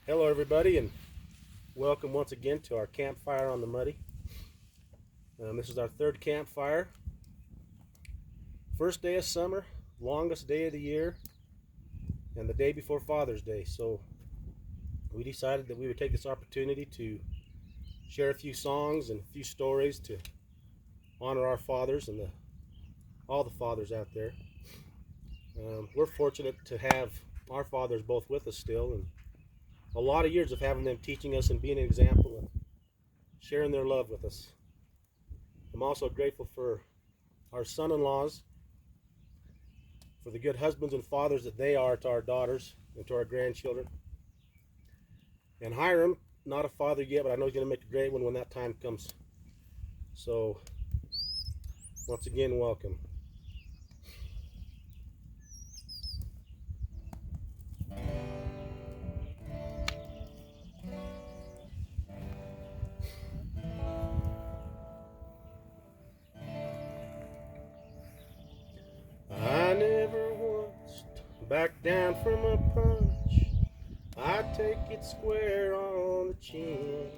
Hello everybody, and welcome once again to our campfire on the Muddy. This is our third campfire. First day of summer, longest day of the year, and the day before Father's Day. So we decided that we would take this opportunity to share a few songs and a few stories to honor our fathers and all the fathers out there. We're fortunate to have our fathers both with us still, and a lot of years of having them teaching us and being an example and sharing their love with us. I'm also grateful for our son-in-laws, for the good husbands and fathers that they are to our daughters and to our grandchildren. And Hiram, not a father yet, but I know he's going to make a great one when that time comes. So, once again, welcome. I never once backed down from a punch. I take it square on the chin.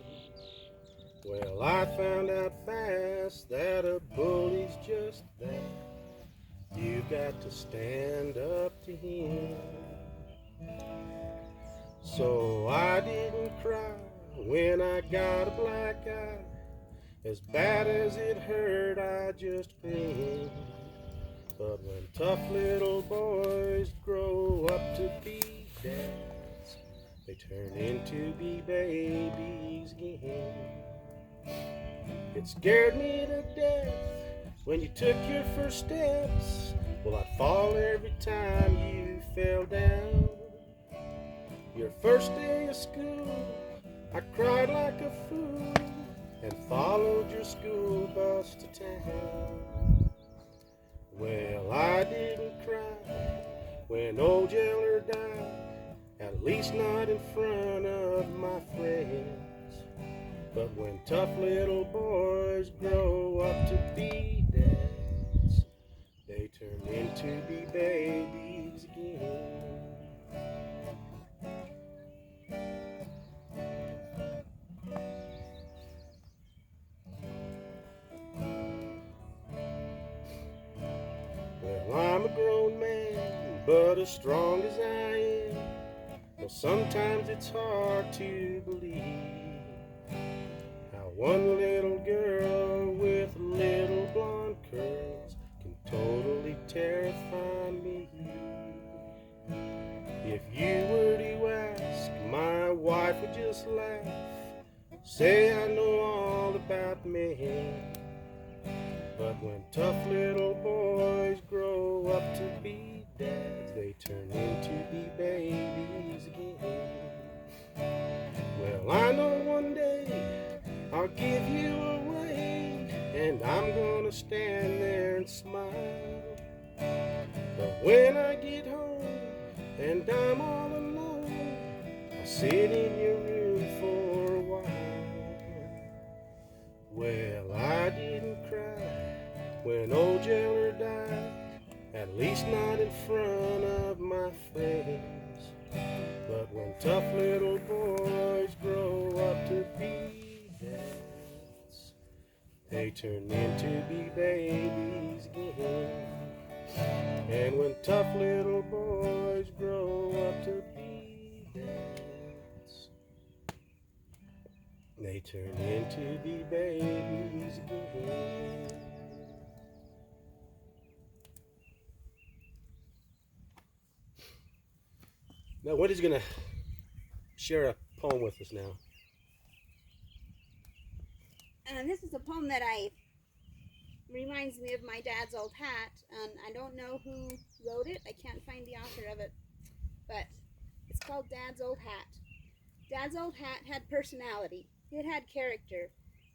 Well, I found out fast that a bully's just that. You've got to stand up to him. So I didn't cry when I got a black eye. As bad as it hurt, I just grinned. But when tough little boys grow up to be dads, they turn into be babies again. It scared me to death when you took your first steps. Well, I'd fall every time you fell down. Your first day of school, I cried like a fool and followed your school bus to town. Well, I didn't cry when old Yeller died, at least not in front of my friends. But when tough little boys grow up to be dads, they turn into be babies again. Well, I'm a grown man, but as strong as I am, well, sometimes it's hard to believe how one little girl with little blonde curls can totally terrify me. If you were to ask, my wife would just laugh, say I know all about men. But when tough little boys grow up to be dads, they turn into be babies again. Well, I know one day I'll give you away, and I'm gonna stand there and smile. But when I get home and I'm all alone, I'll sit in your room for a while. Well, I didn't cry when old Yeller died, at least not in front of my friends. But when tough little boys grow up to be dads, they turn into be babies again. And when tough little boys grow up to be dads, they turn into be babies again. Now, Wendy's going to share a poem with us now. And this is a poem that reminds me of my dad's old hat. And I don't know who wrote it. I can't find the author of it. But it's called Dad's Old Hat. Dad's old hat had personality. It had character.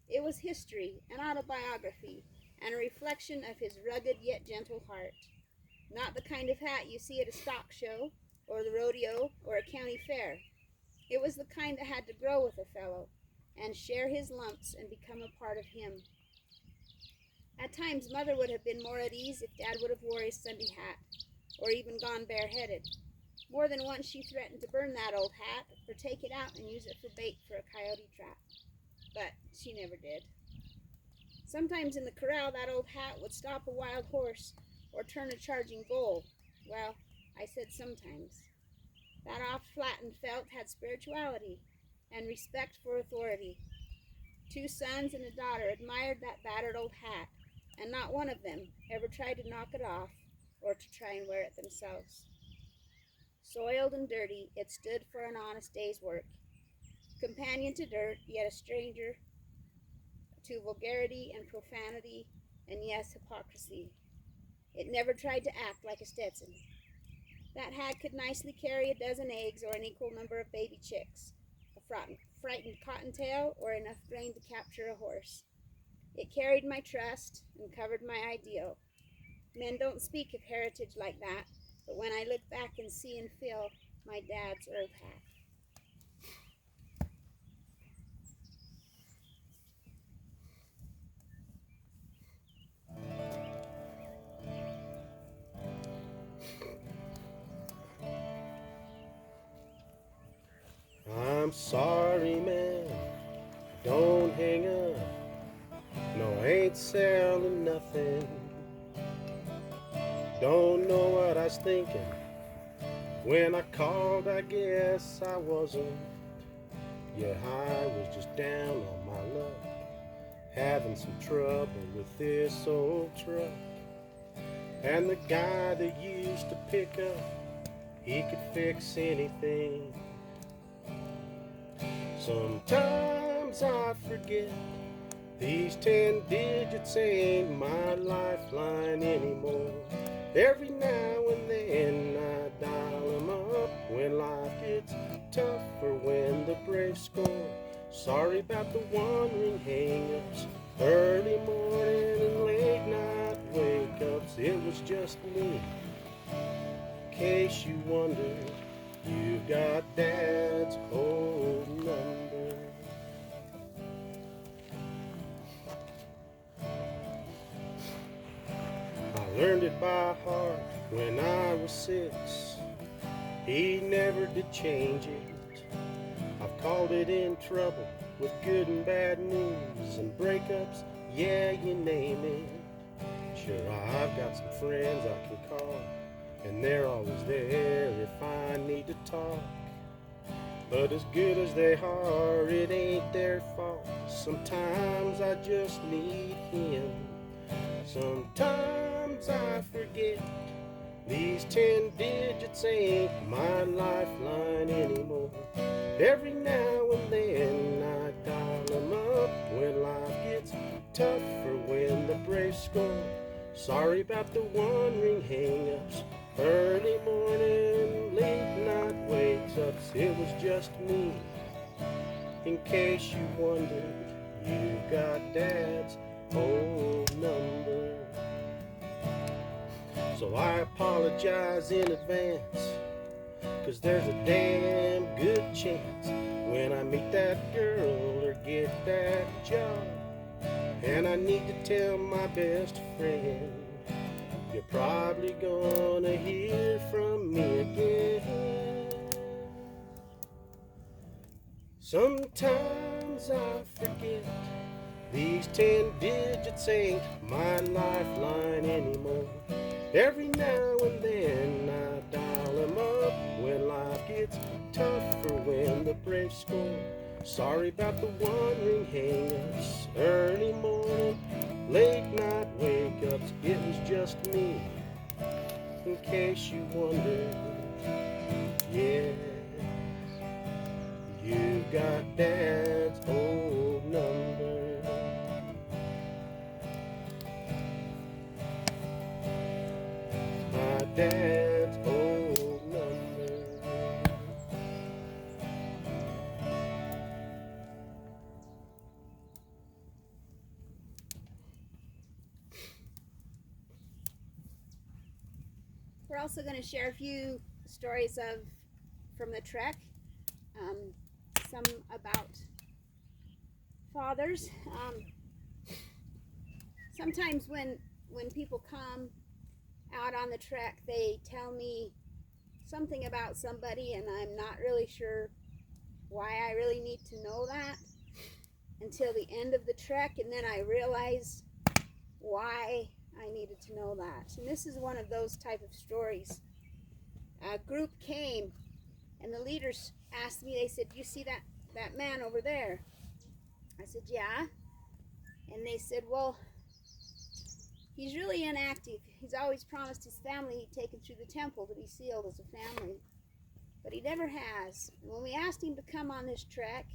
It was history, an autobiography, and a reflection of his rugged yet gentle heart. Not the kind of hat you see at a stock show, or the rodeo, or a county fair. It was the kind that had to grow with a fellow, and share his lumps and become a part of him. At times, Mother would have been more at ease if Dad would have wore his Sunday hat, or even gone bareheaded. More than once she threatened to burn that old hat or take it out and use it for bait for a coyote trap, but she never did. Sometimes in the corral that old hat would stop a wild horse or turn a charging bull. Well, I said sometimes. That oft-flattened felt had spirituality and respect for authority. 2 sons and a daughter admired that battered old hat, and not one of them ever tried to knock it off or to try and wear it themselves. Soiled and dirty, it stood for an honest day's work. Companion to dirt, yet a stranger to vulgarity and profanity, and yes, hypocrisy. It never tried to act like a Stetson. That hat could nicely carry a dozen eggs or an equal number of baby chicks, a frightened cottontail, or enough grain to capture a horse. It carried my trust and covered my ideal. Men don't speak of heritage like that, but when I look back and see and feel my dad's old hat. I'm sorry, man, don't hang up. No, I ain't selling nothing. Don't know what I was thinking when I called. I guess I wasn't. Yeah, I was just down on my luck, having some trouble with this old truck. And the guy that used to pick up, he could fix anything. Sometimes I forget these 10 digits ain't my lifeline anymore. Every now and then I dial them up when life gets tough or when the Braves score. Sorry about the one-ring hang-ups, early morning and late night wake-ups. It was just me. In case you wondered, you got Dad's old number. I learned it by heart when I was 6. He never did change it. I've called it in trouble with good and bad news and breakups, yeah, you name it. Sure, I've got some friends I can call, and they're always there if I need to talk. But as good as they are, it ain't their fault. Sometimes I just need him. Sometimes I forget these 10 digits ain't my lifeline anymore. Every now and then I dial them up when life gets tough or when the Braves score. Sorry about the one-ring hang-ups, early morning, late night wakes-ups. It was just me. In case you wondered, you got Dad's old number. So I apologize in advance, 'cause there's a damn good chance when I meet that girl or get that job, and I need to tell my best friend, you're probably gonna hear from me again. Sometimes I forget these 10 digits ain't my lifeline anymore. Every now and then I dial them up when life gets tough or when the Braves score. Sorry about the one-ring hang-ups, early morning, late night wake-ups. It was just me, in case you wondered. Yeah, you got Dad's old number. My dad's old number. We're also going to share a few stories from the trek, some about fathers. Sometimes when people come out on the trek, they tell me something about somebody, and I'm not really sure why I really need to know that until the end of the trek, and then I realized why I needed to know that. And this is one of those type of stories. A group came, and the leaders asked me, they said, "You see that man over there?" I said, "Yeah." And they said, "Well, he's really inactive. He's always promised his family he'd take him through the temple to be sealed as a family, but he never has. And when we asked him to come on this trek,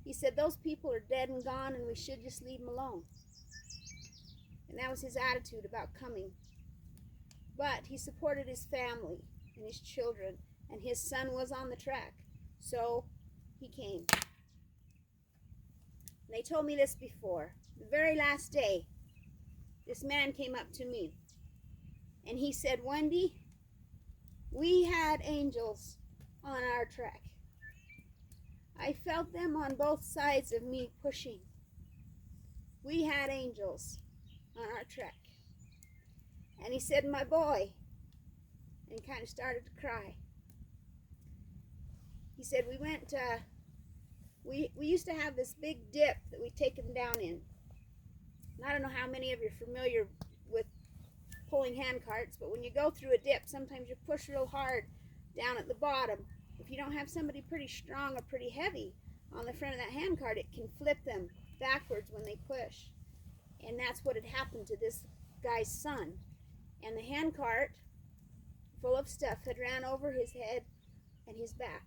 he said those people are dead and gone and we should just leave him alone." And that was his attitude about coming. But he supported his family and his children, and his son was on the trek, so he came. And they told me this before. The very last day, this man came up to me, and he said, "Wendy, we had angels on our trek. I felt them on both sides of me pushing. We had angels on our trek." And he said, "My boy," and kind of started to cry. He said, "We went, we used to have this big dip that we'd take them down in. And I don't know how many of you are familiar with pulling hand carts, but when you go through a dip, sometimes you push real hard down at the bottom. If you don't have somebody pretty strong or pretty heavy on the front of that hand cart, it can flip them backwards when they push." And that's what had happened to this guy's son. And the hand cart, full of stuff, had ran over his head and his back.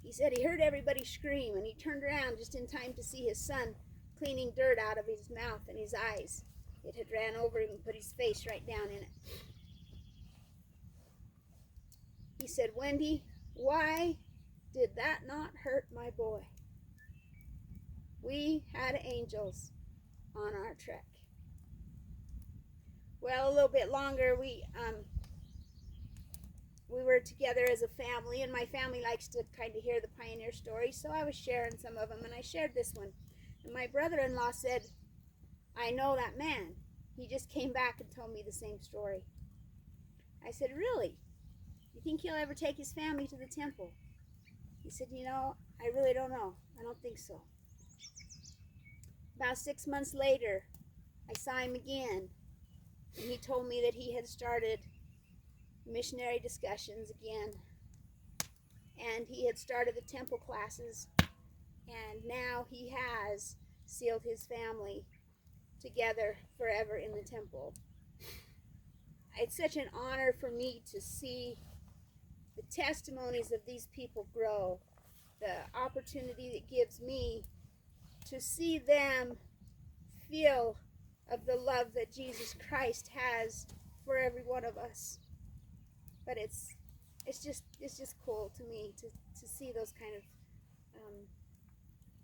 He said he heard everybody scream, and he turned around just in time to see his son cleaning dirt out of his mouth and his eyes. It had ran over him and put his face right down in it. He said, "Wendy, why did that not hurt my boy? We had angels on our trek." Well, a little bit longer, we were together as a family, and my family likes to kind of hear the pioneer stories, so I was sharing some of them, and I shared this one. And my brother-in-law said, "I know that man. He just came back and told me the same story." I said, "Really? You think he'll ever take his family to the temple?" He said, "I really don't know. I don't think so." About 6 months later, I saw him again, and he told me that he had started missionary discussions again, and he had started the temple classes, and now he has sealed his family together forever in the temple. It's such an honor for me to see the testimonies of these people grow, the opportunity it gives me to see them feel of the love that Jesus Christ has for every one of us. But it's just cool to me to see those kind of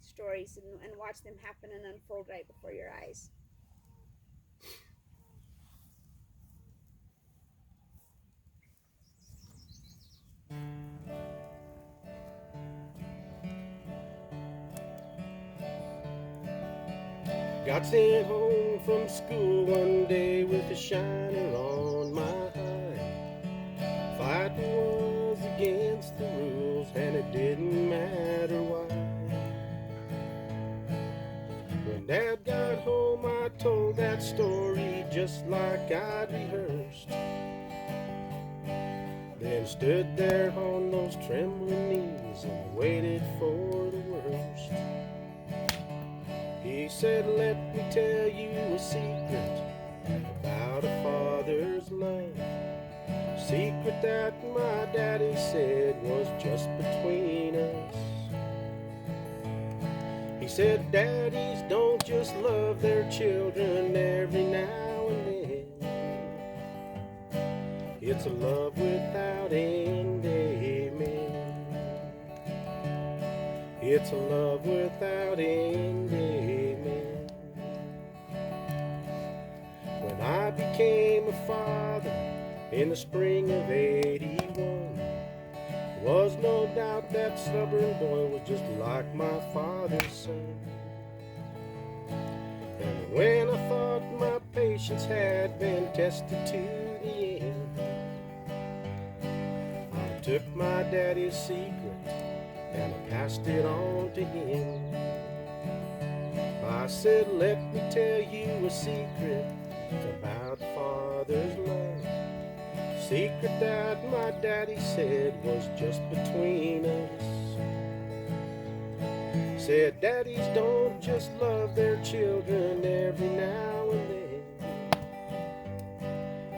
stories and watch them happen and unfold right before your eyes. Got sent home from school one day with a shiner on my eye. Fighting was against the rules, and it didn't matter why. When Dad got home, I told that story just like I'd rehearsed. Then stood there on those trembling knees and waited for the worst. He said, "Let me tell you a secret about a father's love. Secret that my daddy said was just between us." He said, "Daddies don't just love their children every now and then. It's a love without end, amen. It's a love without end, amen." When I became a father in the spring of '81, was no doubt that stubborn boy was just like my father's son. And when I thought my patience had been tested to the end, took my daddy's secret and I passed it on to him. I said, let me tell you a secret about father's love. Secret that my daddy said was just between us. Said daddies don't just love their children every now and then.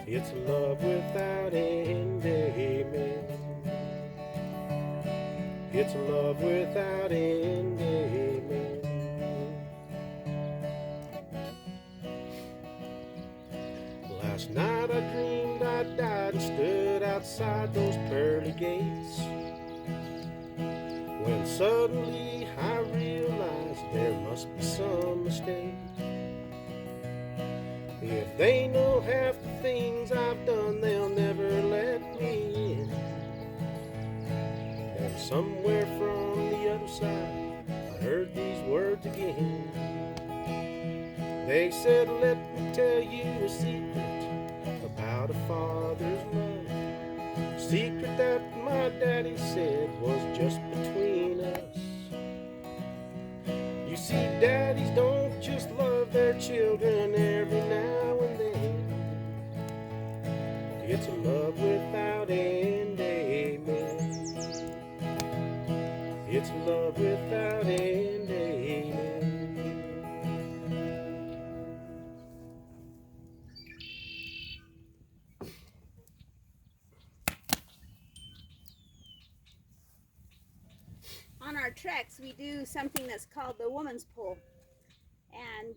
It's love without end, amen. It's love without end, amen. Last night I dreamed I died and stood outside those pearly gates, when suddenly I realized there must be some mistake. If they know half the things I've done, they'll never let me in. And somewhere from the other side, I heard these words again. They said, let me tell you a secret about a father's love. Secret that my daddy said was just between us. You see, daddies don't just love their children every now and then. It's a love without end, amen. It's a love without end, amen. On our treks, we do something that's called the woman's pull. And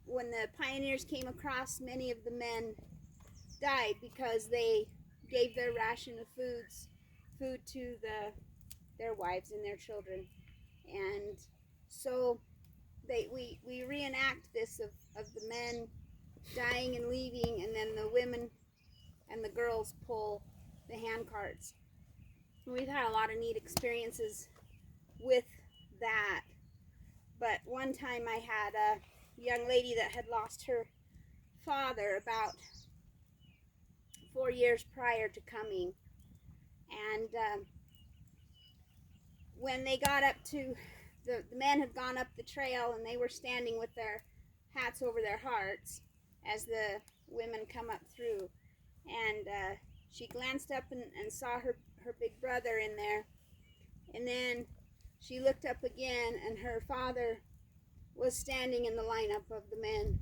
when the pioneers came across, many of the men died because they gave their ration of food to their wives and their children. And so we reenact this of the men dying and leaving, and then the women and the girls pull the hand carts. We've had a lot of neat experiences with that. But one time I had a young lady that had lost her father about 4 years prior to coming. And when they got up to, the men had gone up the trail and they were standing with their hats over their hearts as the women come up through. And she glanced up and saw her big brother in there. And then she looked up again, and her father was standing in the lineup of the men.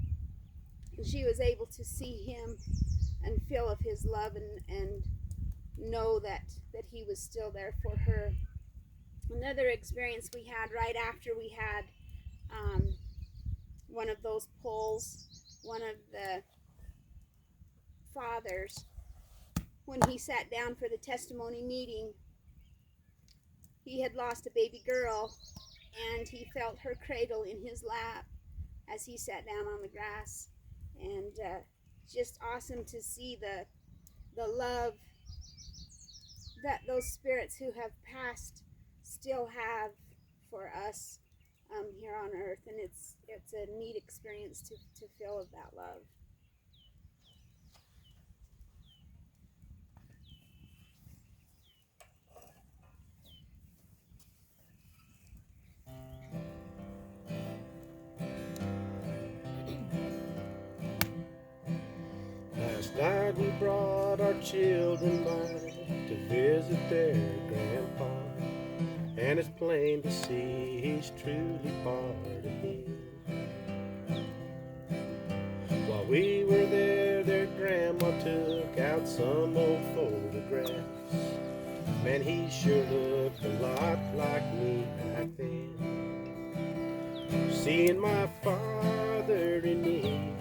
And she was able to see him and feel of his love and know that he was still there for her. Another experience we had right after we had one of those pulls, one of the fathers, when he sat down for the testimony meeting, he had lost a baby girl, and he felt her cradle in his lap as he sat down on the grass. And just awesome to see the love that those spirits who have passed still have for us here on earth. And it's a neat experience to feel of that love. Last night we brought our children by to visit their grandpa, and it's plain to see he's truly part of him. While we were there, their grandma took out some old photographs. Man, he sure looked a lot like me back then. Seeing my father in me,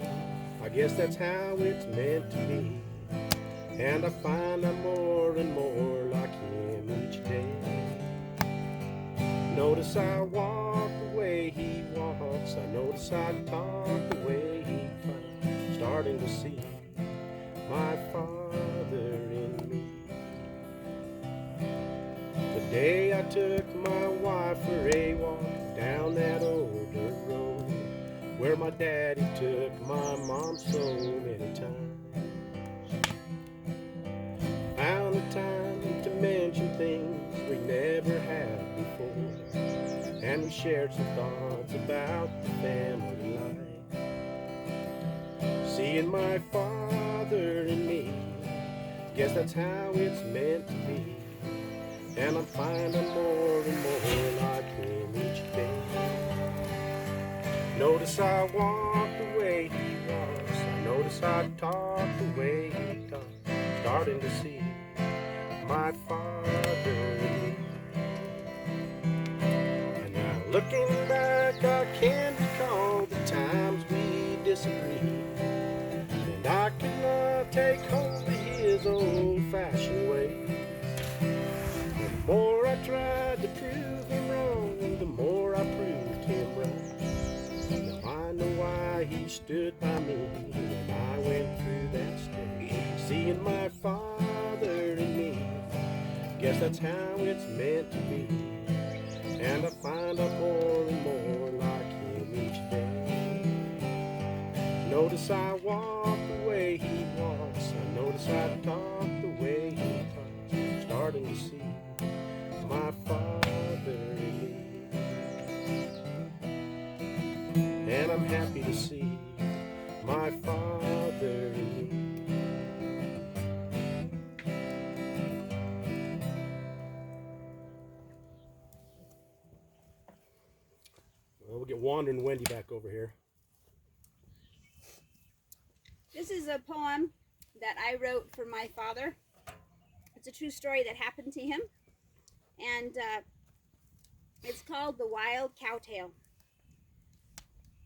I guess that's how it's meant to be. And I find I'm more and more like him each day. Notice I walk the way he walks. I notice I talk the way he talks. Starting to see my father in me. Today I took my wife for a walk down that old dirt road where my daddy took my mom so many times. before, and we shared some thoughts about the family life. Seeing my father and me, guess that's how it's meant to be. And I'm finding more and more like him each day. Notice I walk the way he walks, I notice I talk the way he talks, starting to see my father in me. And now looking back, I can recall the times we disagreed, and I could not take hold of his old-fashioned ways. The more I tried to prove him wrong, the more I proved him right. Now I know why he stood by me when I went through that stage. Seeing my father in me, guess that's how it's meant to be. And I find out more and more like him each day. Notice I walk the way he walks, I notice I talk the way he talks, starting to see my father in me. And I'm happy to see my father in me. Well, we'll get Wandering Wendy back over here. This is a poem that I wrote for my father. It's a true story that happened to him, and it's called The Wild Cow Tale.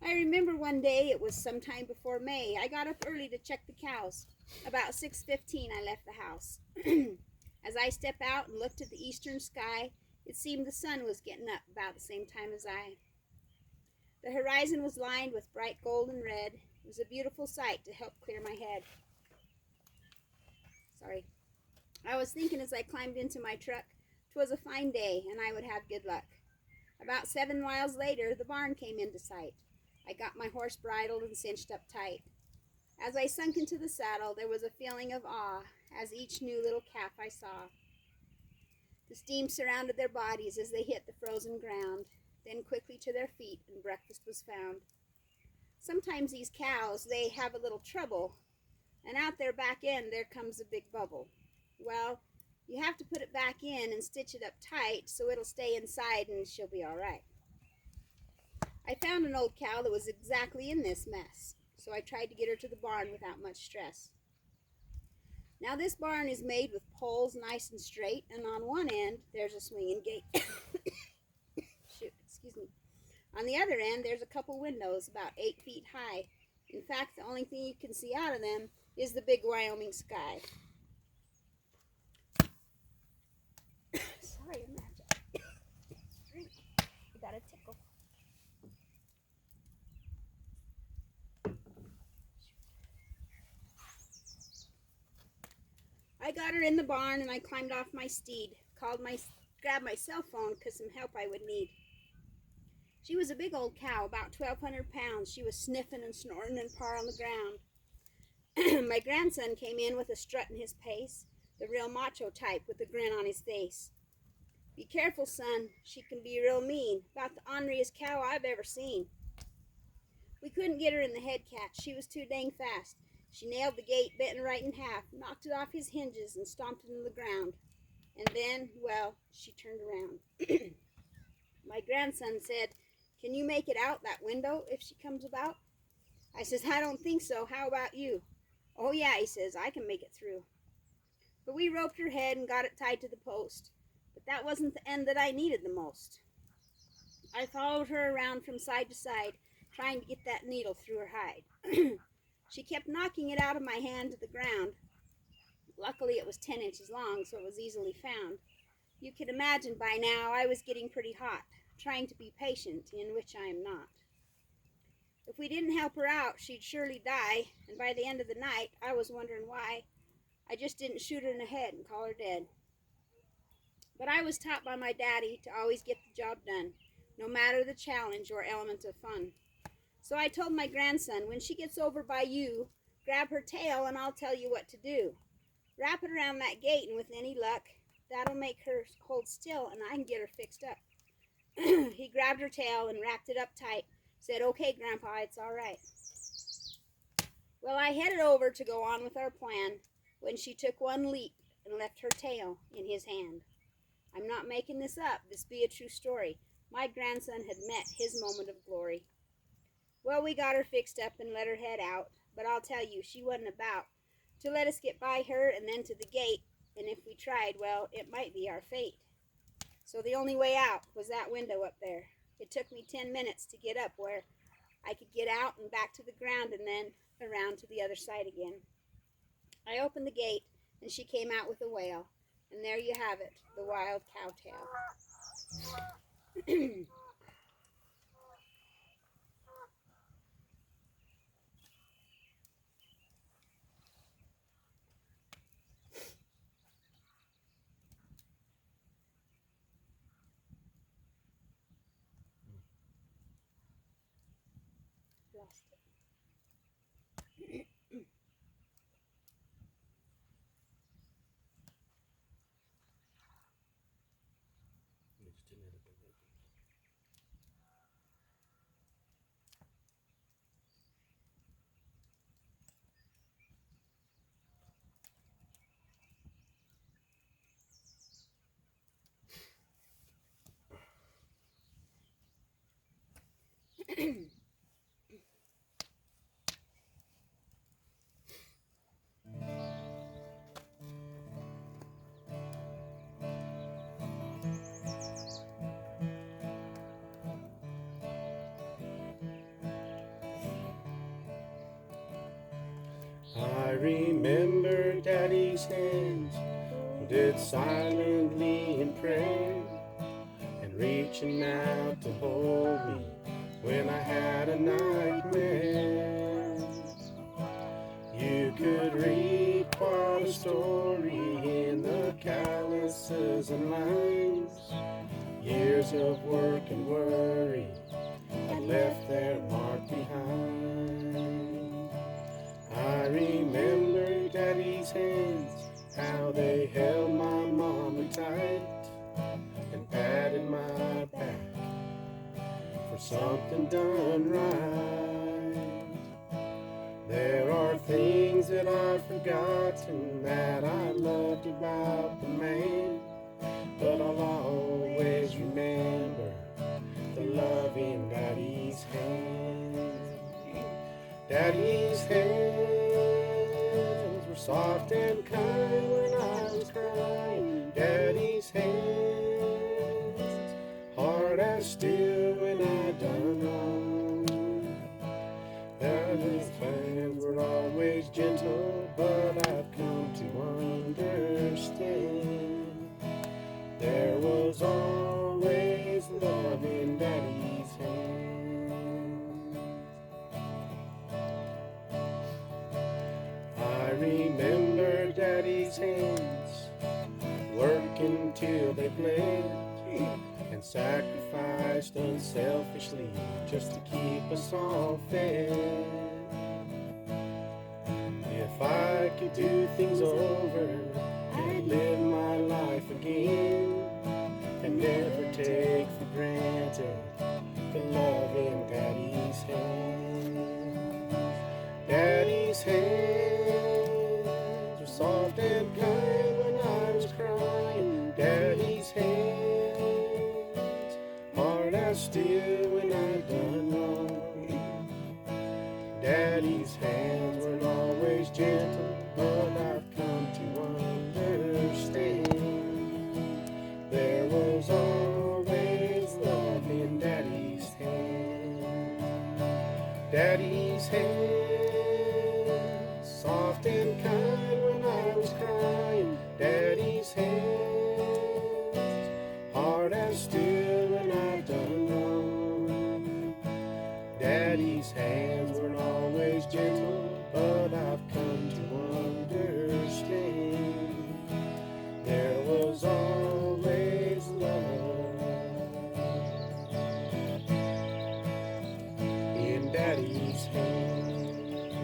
I remember one day, it was sometime before May, I got up early to check the cows. About 6:15 I left the house. As I stepped out and looked at the eastern sky, it seemed the sun was getting up about the same time as I. The horizon was lined with bright gold and red. It was a beautiful sight to help clear my head. Sorry. I was thinking as I climbed into my truck, 'twas a fine day and I would have good luck. About 7 miles later, the barn came into sight. I got my horse bridled and cinched up tight. As I sunk into the saddle, there was a feeling of awe as each new little calf I saw. The steam surrounded their bodies as they hit the frozen ground, then quickly to their feet and breakfast was found. Sometimes these cows, they have a little trouble, and out their back end there comes a big bubble. Well, you have to put it back in and stitch it up tight so it'll stay inside and she'll be all right. I found an old cow that was exactly in this mess, so I tried to get her to the barn without much stress. Now this barn is made with poles nice and straight, and on one end there's a swinging gate. Shoot, excuse me. On the other end there's a couple windows about 8 feet high. In fact, the only thing you can see out of them is the big Wyoming sky. Sorry, I'm not drink. I got a tickle. I got her in the barn and I climbed off my steed, grabbed my cell phone because some help I would need. She was a big old cow, about 1,200 pounds. She was sniffing and snorting and paw on the ground. My grandson came in with a strut in his pace, the real macho type with a grin on his face. Be careful, son. She can be real mean, about the orneriest cow I've ever seen. We couldn't get her in the head catch. She was too dang fast. She nailed the gate, bent it right in half, knocked it off his hinges, and stomped it in the ground. And then, well, she turned around. My grandson said, "Can you make it out that window if she comes about?" I says, "I don't think so. How about you?" "Oh, yeah," he says, "I can make it through." But we roped her head and got it tied to the post. But that wasn't the end that I needed the most. I followed her around from side to side, trying to get that needle through her hide. She kept knocking it out of my hand to the ground. Luckily, it was 10 inches long, so it was easily found. You can imagine by now I was getting pretty hot, trying to be patient, in which I am not. If we didn't help her out, she'd surely die, and by the end of the night, I was wondering why I just didn't shoot her in the head and call her dead. But I was taught by my daddy to always get the job done, no matter the challenge or element of fun. So I told my grandson, when she gets over by you, grab her tail and I'll tell you what to do. Wrap it around that gate, and with any luck, that'll make her hold still and I can get her fixed up. He grabbed her tail and wrapped it up tight, said, "Okay, Grandpa, it's all right." Well, I headed over to go on with our plan when she took one leap and left her tail in his hand. I'm not making this up. This be a true story. My grandson had met his moment of glory. Well, we got her fixed up and let her head out, but I'll tell you, she wasn't about to let us get by her and then to the gate, and if we tried, well, it might be our fate. So the only way out was that window up there. It took me 10 minutes to get up where I could get out and back to the ground and then around to the other side again. I opened the gate and she came out with a wail. And there you have it, the wild cow tale. Lost it. I remember Daddy's hands did silently in prayer and reaching out to hold me when I had a nightmare. You could read quite a story in the calluses and lines. Years of work and worry had left their mark behind. I remember Daddy's hands, how they held my mama tight and patted my back for something done right. There are things that I've forgotten that I loved about the man, but I'll always remember the love in Daddy's hands. Daddy's hands were soft and kind when I was crying. Daddy's hands, hard as steel when I done wrong. Daddy's hands were always gentle, but I've come to understand there was always love in Daddy's hands. I remember Daddy's hands working till they bled and sacrificed unselfishly just to keep us all fed. If I could do things over and live my life again and never take for granted the love in Daddy's hands. Daddy's hands were soft and kind when I was crying. Daddy's hands, hard as steel when I done wrong. Daddy's hands weren't always gentle, but I've come to understand there was always love in Daddy's hands. Daddy's hands, soft and kind when I was crying. Daddy's hands, hard as steel when I've done wrong. Daddy's hands weren't always gentle, but I've come to understand there was always love in Daddy's hands.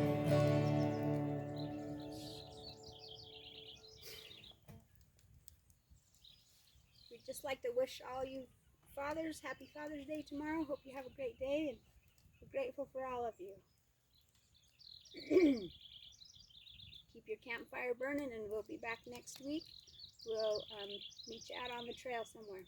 We'd just like to wish all you fathers, happy Father's Day tomorrow. Hope you have a great day, and we're grateful for all of you. Keep your campfire burning, and we'll be back next week. We'll meet you out on the trail somewhere.